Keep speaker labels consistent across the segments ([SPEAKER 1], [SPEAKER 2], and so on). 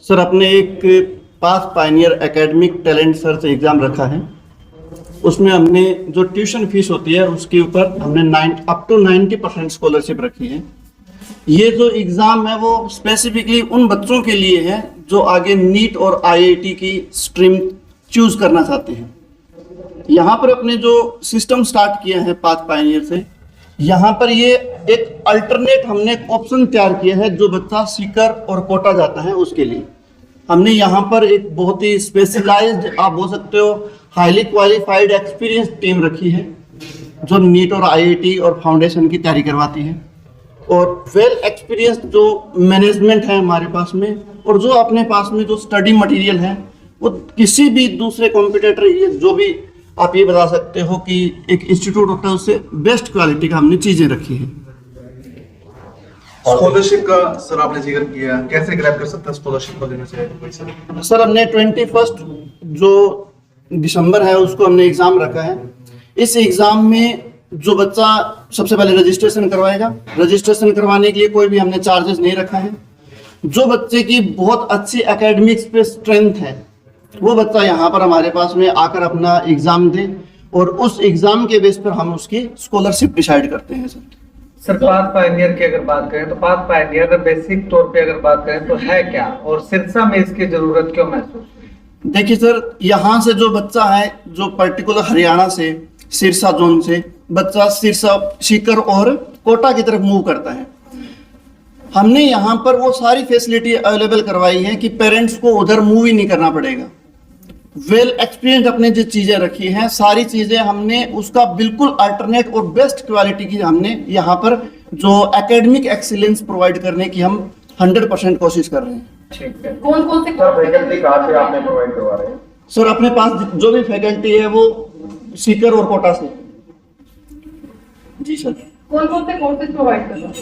[SPEAKER 1] Sir अपने एक path Pioneer academic talent search exam रखा है। उसमें हमने जो ट्यूशन फीस होती है उसके ऊपर हमने अप टू 90% स्कॉलरशिप रखी है। ये जो एग्ज़ाम है वो स्पेसिफिकली उन बच्चों के लिए है जो आगे नीट और आईआईटी की स्ट्रीम चूज करना चाहते हैं। यहाँ पर अपने जो सिस्टम स्टार्ट किया है पाथ पायनियर से, यहाँ पर ये एक अल्टरनेट हमने ऑप्शन तैयार किया है जो बच्चा सीकर और कोटा जाता है उसके लिए। हमने यहाँ पर एक बहुत ही स्पेशलाइज्ड, आप बोल सकते हो हाईली क्वालिफाइड एक्सपीरियंस टीम रखी है जो नीट और आईआईटी और फाउंडेशन की तैयारी करवाती है, और वेल एक्सपीरियंस जो मैनेजमेंट है हमारे पास में, और जो अपने पास में जो स्टडी मटेरियल है वो किसी भी दूसरे कॉम्पिटिटर जो भी आप ये बता सकते हो कि एक इंस्टीट्यूट होता है उससे बेस्ट क्वालिटी का हमने चीज़ें रखी है।
[SPEAKER 2] स्कॉलरशिप का सर आपने जिक्र किया, कैसे ग्रैब कर सकता है स्कॉलरशिप को देने से?
[SPEAKER 1] सर हमने 21 जो दिसंबर है उसको हमने एग्ज़ाम रखा है। इस एग्ज़ाम में जो बच्चा सबसे पहले रजिस्ट्रेशन करवाएगा, रजिस्ट्रेशन करवाने के लिए कोई भी हमने चार्जेस नहीं रखा है। जो बच्चे की बहुत अच्छी एकेडमिक्स पे स्ट्रेंथ है वो बच्चा यहाँ पर हमारे पास में आकर अपना एग्ज़ाम दे, और उस एग्ज़ाम के बेस पर हम उसकी स्कॉलरशिप डिसाइड करते हैं।
[SPEAKER 3] सर पाथ पायनियर की अगर बात करें तो पाथ पायनियर बेसिक तौर पे अगर बात करें तो है क्या, और सिरसा में इसकी जरूरत क्यों महसूस हुई?
[SPEAKER 1] देखिए सर, यहाँ से जो बच्चा है जो पर्टिकुलर हरियाणा से सिरसा जोन से बच्चा सिरसा, सीकर और कोटा की तरफ मूव करता है, हमने यहाँ पर वो सारी फैसिलिटी अवेलेबल करवाई है कि पेरेंट्स को उधर मूव ही नहीं करना पड़ेगा। वेल एक्सपीरियंस अपने जो चीज़ें रखी हैं सारी चीज़ें हमने उसका बिल्कुल अल्टरनेट और बेस्ट क्वालिटी की हमने यहाँ पर जो एकेडमिक एक्सीलेंस प्रोवाइड करने की हम 100% कोशिश कर रहे हैं।
[SPEAKER 3] ठीक है।
[SPEAKER 4] कौन कौन से
[SPEAKER 2] फैकल्टी कहाँ से आपने प्रोवाइड करवा रहे हैं?
[SPEAKER 1] सर अपने पास जो भी फैकल्टी है वो सीकर और कोटा से। जी सर।
[SPEAKER 4] कौन से कोर्सेज प्रोवाइड कर रहे हैं?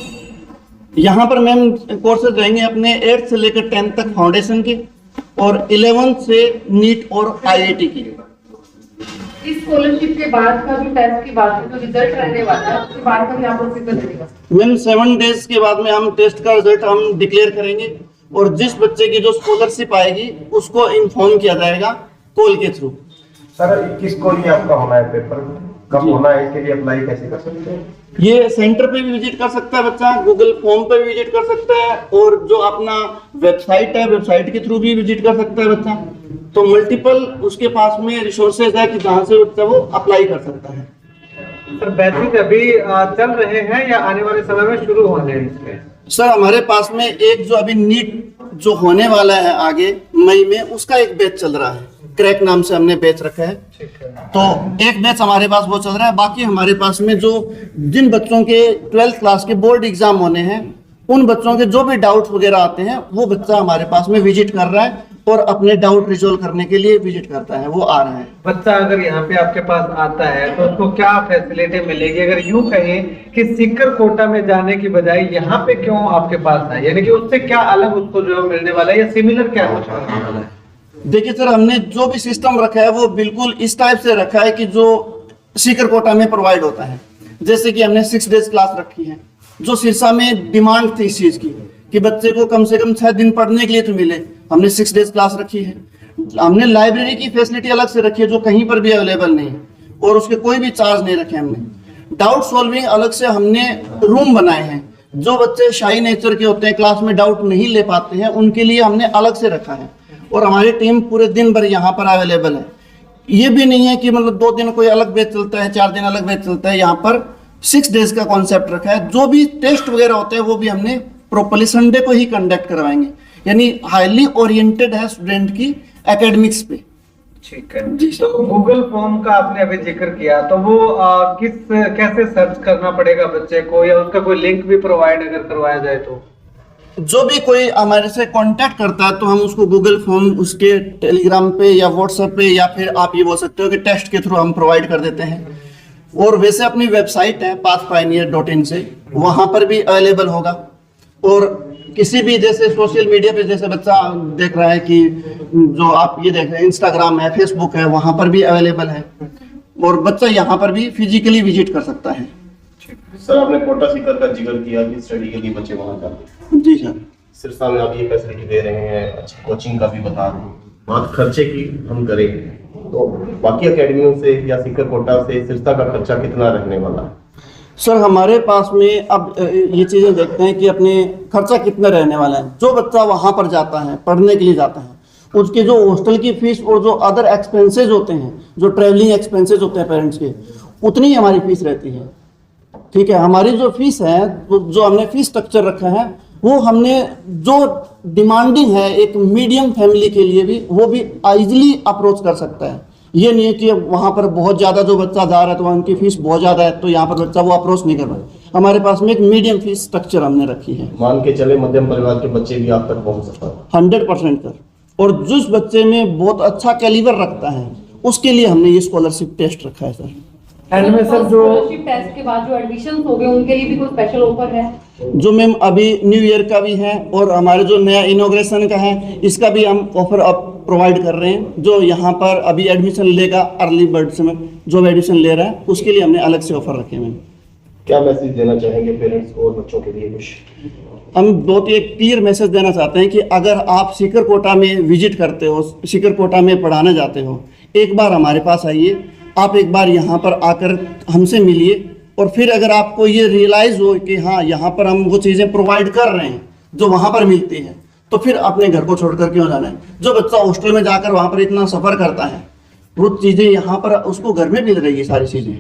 [SPEAKER 1] यहाँ पर मैम कोर्सेज रहेंगे अपने 8th से लेकर 10th तक फाउंडेशन के, और 11th से नीट और आईआईटी की।
[SPEAKER 4] इस स्कॉलरशिप के बाद का जो टेस्ट के बाद जो रिजल्ट रहने वाला है उसके बाद का भी आप लोग फिक्र करेगा?
[SPEAKER 1] मैम 7 डेज के बाद में हम टेस्ट का रिजल्ट हम डिक्लेयर करेंगे, और जिस बच्चे की जो स्कॉलरशिप आएगी उसको इन्फॉर्म किया जाएगा कॉल के थ्रू।
[SPEAKER 2] सर 21 को ही आपका होना है पेपर, कब होना है, इसके लिए अप्लाई कैसे कर सकते हैं?
[SPEAKER 1] ये सेंटर पे भी विजिट कर सकता है बच्चा, गूगल फॉर्म पे भी विजिट कर सकता है, और जो अपना वेबसाइट है वेबसाइट के थ्रू भी विजिट कर सकता है बच्चा। तो मल्टीपल उसके पास में रिसोर्सेज है कि जहाँ से बच्चा वो अप्लाई कर सकता है।
[SPEAKER 3] सर बैचेज अभी चल रहे हैं या आने वाले समय में शुरू होने हैं इसके?
[SPEAKER 1] सर हमारे पास में एक जो अभी नीट जो होने वाला है आगे मई में, उसका एक बैच चल रहा है, क्रैक नाम से हमने बैच रखा है। तो एक बैच हमारे पास वो चल रहा है। बाकी हमारे पास में जो जिन बच्चों के 12th क्लास के बोर्ड एग्जाम होने हैं उन बच्चों के जो भी डाउट्स वगैरह आते हैं वो बच्चा हमारे पास में विजिट कर रहा है और अपने डाउट रिजोल्व करने के लिए विजिट करता है, वो आ रहा है।
[SPEAKER 3] बच्चा अगर यहाँ पे आपके पास आता है तो उसको क्या फैसिलिटी मिलेगी? अगर यूं कहें कि सीकर कोटा में जाने की बजाय यहाँ पे क्यों आपके पास है, यानी कि उससे क्या अलग उसको जो मिलने वाला है या सिमिलर क्या कुछ मिलने वाला है?
[SPEAKER 1] देखिए सर, हमने जो भी सिस्टम रखा है वो बिल्कुल इस टाइप से रखा है कि जो सीकर कोटा में प्रोवाइड होता है। जैसे कि हमने 6 डेज क्लास रखी है, जो सिरसा में डिमांड थी इस चीज की कि बच्चे को कम से कम 6 दिन पढ़ने के लिए तो मिले, हमने 6 डेज क्लास रखी है। हमने लाइब्रेरी की फैसिलिटी अलग से रखी है जो कहीं पर भी अवेलेबल नहीं है, और उसके कोई भी चार्ज नहीं रखे हमने। डाउट सॉल्विंग अलग से हमने रूम बनाए हैं, जो बच्चे शाई नेचर के होते हैं, क्लास में डाउट नहीं ले पाते हैं, उनके लिए हमने अलग से रखा है। और हमारी टीम पूरे दिन भर यहाँ पर अवेलेबल है। ये भी नहीं है कि मतलब 2 दिन कोई अलग बैच चलता है, 4 दिन अलग बैच चलता है। यहाँ पर 6 डेज का कॉन्सेप्ट रखा है। जो भी टेस्ट वगैरह होते हैं वो भी हमने प्रॉपर्ली संडे को ही कंडक्ट करवाएंगे, यानी हाईली ओरिएंटेड है स्टूडेंट की एकेडमिक्स पे।
[SPEAKER 3] ठीक है जी। तो गूगल फॉर्म का आपने अभी जिक्र किया, तो वो कैसे सर्च करना पड़ेगा बच्चे को, या उसका कोई लिंक भी प्रोवाइड अगर करवाया जाए तो?
[SPEAKER 1] जो भी कोई हमारे से कांटेक्ट करता है तो हम उसको गूगल फॉर्म उसके टेलीग्राम पे या व्हाट्सएप पे या फिर आप ये बोल सकते हो कि टेस्ट के थ्रू हम प्रोवाइड कर देते हैं। और वैसे अपनी वेबसाइट है pathpioneer.in से, वहाँ पर भी अवेलेबल होगा। और किसी भी जैसे सोशल मीडिया पे जैसे बच्चा देख रहा है कि जो आप ये देख रहे हैं इंस्टाग्राम है, फेसबुक है, वहाँ पर भी अवेलेबल है, और बच्चा यहाँ पर भी फिजिकली विजिट कर सकता है।
[SPEAKER 5] सर आपने कोटा सीकर का जिक्र किया कि स्टडी के लिए बच्चे वहाँ जाते हैं।
[SPEAKER 1] जी सर।
[SPEAKER 2] सिरसा में आप ये फैसिलिटी दे रहे हैं, अच्छी कोचिंग का भी बता रहे हैं, बात खर्चे की हम करें तो बाकी अकेडमियों से या सीकर कोटा से सिरसा का खर्चा कितना रहने वाला है?
[SPEAKER 1] सर हमारे पास में अब ये चीज़ें देखते हैं कि अपने खर्चा कितना रहने वाला है। जो बच्चा वहाँ पर जाता है, पढ़ने के लिए जाता है, उसके जो हॉस्टल की फीस और जो अदर एक्सपेंसेस होते हैं, जो ट्रैवलिंग एक्सपेंसेस होते हैं पेरेंट्स के, उतनी हमारी फीस रहती है। ठीक है, हमारी जो फीस है, जो हमने फीस स्ट्रक्चर रखा है, वो हमने जो डिमांडिंग है एक मीडियम फैमिली के लिए भी, वो भी ईजिली अप्रोच कर सकता है। ये नहीं है कि वहाँ पर बहुत ज़्यादा जो बच्चा जा रहा है तो वहाँ उनकी फीस बहुत ज़्यादा है तो यहाँ पर बच्चा वो अप्रोच नहीं कर पाए। हमारे पास में एक मीडियम फीस स्ट्रक्चर हमने रखी है।
[SPEAKER 2] मान के चले मध्यम परिवार के बच्चे भी आप तक पहुँच सकता है
[SPEAKER 1] 100% कर, और जिस बच्चे में बहुत अच्छा कैलिबर रखता है उसके लिए हमने ये स्कॉलरशिप टेस्ट रखा है सर।
[SPEAKER 3] एंड में सर जो
[SPEAKER 4] स्कॉलरशिप टेस्ट के बाद जो एडमिशन हो गए उनके लिए भी कोई स्पेशल ऑफर है?
[SPEAKER 1] जो मैम अभी न्यू ईयर का भी है और हमारे जो नया इनॉग्रेशन का है, इसका भी हम ऑफर अब प्रोवाइड कर रहे हैं। जो यहाँ पर अभी एडमिशन लेगा अर्ली बर्ड से, जो एडमिशन ले रहा है उसके लिए हमने अलग से ऑफर रखे हैं।
[SPEAKER 2] क्या मैसेज देना चाहेंगे पेरेंट्स को और बच्चों के लिए? कुछ
[SPEAKER 1] हम बहुत ही एक क्लियर मैसेज देना चाहते हैं कि अगर आप सीकर कोटा में विजिट करते हो, सीकर कोटा में पढ़ाने जाते हो, एक बार हमारे पास आइए, आप एक बार यहाँ पर आकर हमसे मिलिए, और फिर अगर आपको ये रियलाइज़ हो कि हाँ यहाँ पर हम वो चीज़ें प्रोवाइड कर रहे हैं जो वहाँ पर मिलती है, तो फिर अपने घर को छोड़कर क्यों जाना है। जो बच्चा हॉस्टल में जाकर वहाँ पर इतना सफ़र करता है, वो चीज़ें यहाँ पर उसको घर में मिल रही है सारी चीज़ें।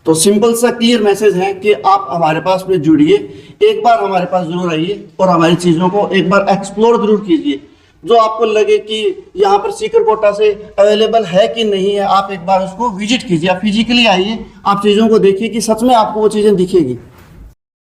[SPEAKER 1] तो सिंपल सा क्लियर मैसेज है कि आप हमारे पास में जुड़िए, एक बार हमारे पास जरूर आइए और हमारी चीज़ों को एक बार एक्सप्लोर जरूर कीजिए। जो आपको लगे कि यहाँ पर सीकर कोटा से अवेलेबल है कि नहीं है, आप एक बार उसको विजिट कीजिए, आप फिजिकली आइए, आप चीज़ों को देखिए कि सच में आपको वो चीज़ें दिखेगी।